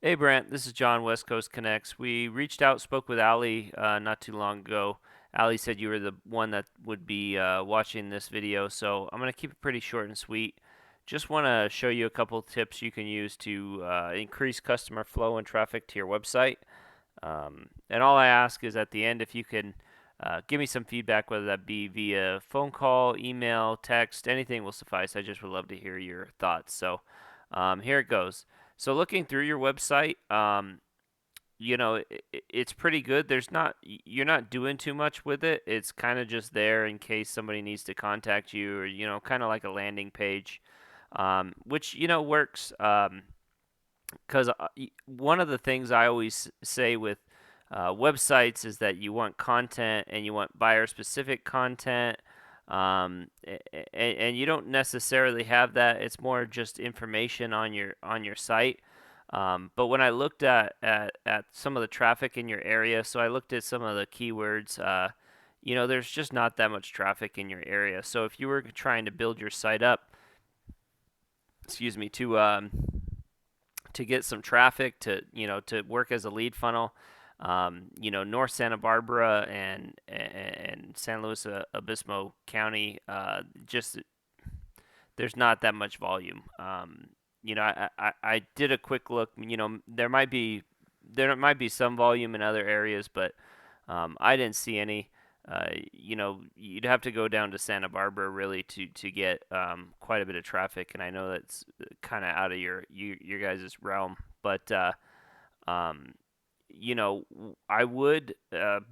Hey Brant, this is John, West Coast Connects. We reached out, spoke with Ali not too long ago. Ali said you were the one that would be watching this video, so I'm going to keep it pretty short and sweet. Just want to show you a couple tips you can use to increase customer flow and traffic to your website. And all I ask is at the end if you can give me some feedback, whether that be via phone call, email, text, anything will suffice. I just would love to hear your thoughts. So here it goes. So looking through your website, it's pretty good. You're not doing too much with it. It's kind of just there in case somebody needs to contact you, or kind of like a landing page, which works. Because one of the things I always say with websites is that you want content and you want buyer specific content, and you don't necessarily have that. It's more just information on your site. But when I looked at some of the traffic in your area, so I looked at some of the keywords. There's just not that much traffic in your area. So if you were trying to build your site up, excuse me, to get some traffic to work as a lead funnel. North Santa Barbara and San Luis Obispo County, just there's not that much volume. I did a quick look. There might be some volume in other areas, but I didn't see any. You'd have to go down to Santa Barbara really to get quite a bit of traffic, and I know that's kind of out of your guys' realm. But I would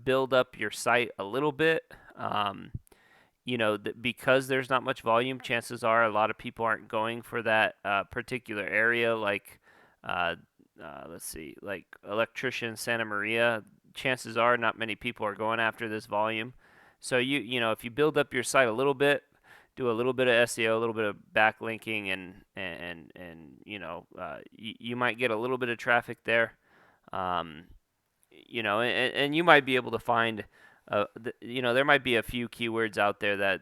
build up your site a little bit. Because there's not much volume, chances are a lot of people aren't going for that particular area. Like, uh, let's see, like electrician Santa Maria. Chances are not many people are going after this volume. So if you build up your site a little bit, do a little bit of SEO, a little bit of backlinking, and you might get a little bit of traffic there. Um, and you might be able to find, there might be a few keywords out there that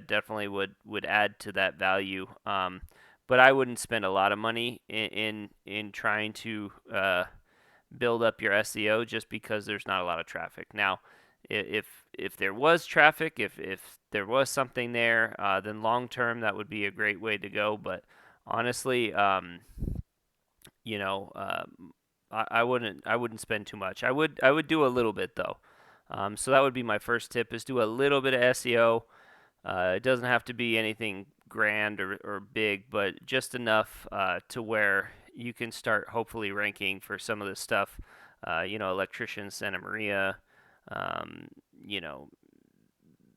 definitely would add to that value. But I wouldn't spend a lot of money in trying to build up your SEO just because there's not a lot of traffic. Now, if there was traffic, if there was something there, then long term that would be a great way to go. But honestly, you know, uh, I wouldn't spend too much. I would do a little bit though. So that would be my first tip: is do a little bit of SEO. It doesn't have to be anything grand or big, but just enough to where you can start hopefully ranking for some of this stuff. Electrician Santa Maria. Um, you know,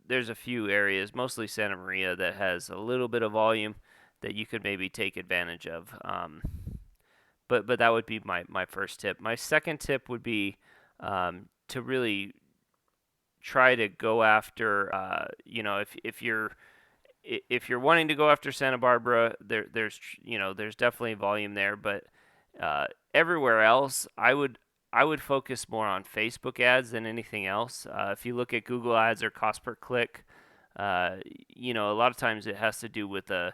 there's a few areas, mostly Santa Maria, that has a little bit of volume that you could maybe take advantage of. But that would be my first tip. My second tip would be to really try to go after, if you're wanting to go after Santa Barbara, there's definitely volume there, but everywhere else, I would focus more on Facebook ads than anything else. If you look at Google ads or cost per click, uh, a lot of times it has to do with uh,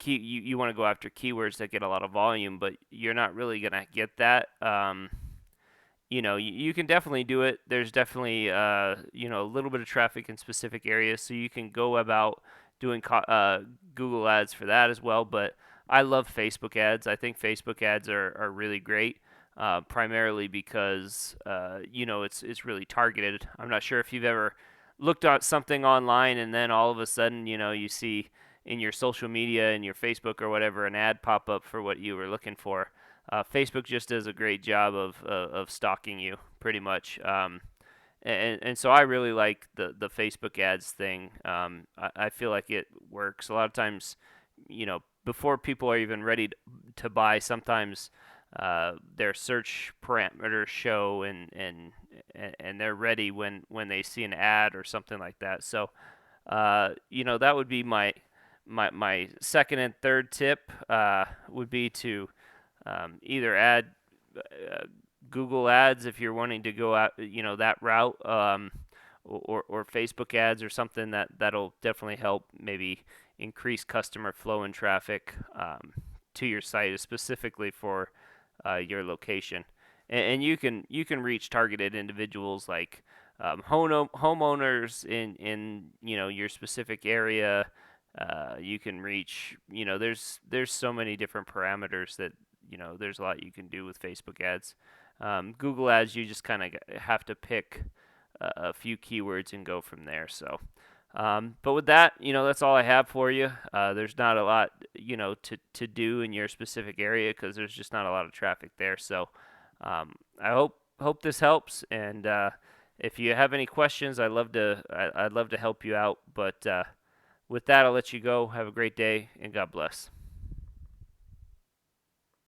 you want to go after keywords that get a lot of volume, but you're not really gonna get that. You can definitely do it. There's definitely a little bit of traffic in specific areas, so you can go about doing Google ads for that as well. But I love Facebook ads. I think Facebook ads are really great, primarily because it's really targeted. I'm not sure if you've ever looked at something online and then all of a sudden you see in your social media and your Facebook or whatever an ad pop up for what you were looking for. Facebook just does a great job of stalking you, pretty much. And so I really like the Facebook ads thing. I feel like it works a lot of times. Before people are even ready to buy, sometimes their search parameters show and they're ready when they see an ad or something like that. So that would be my second and third tip would be to either add uh, Google ads if you're wanting to go out, that route, or Facebook ads or something that'll definitely help maybe increase customer flow and traffic to your site, specifically for your location, and you can reach targeted individuals like homeowners in your specific area. You can reach, there's so many different parameters that there's a lot you can do with Facebook ads. Google ads, you just kind of have to pick a few keywords and go from there. So, but with that, that's all I have for you. There's not a lot, to do in your specific area because there's just not a lot of traffic there. So, I hope this helps. And if you have any questions, I'd love to help you out. But with that, I'll let you go. Have a great day, and God bless.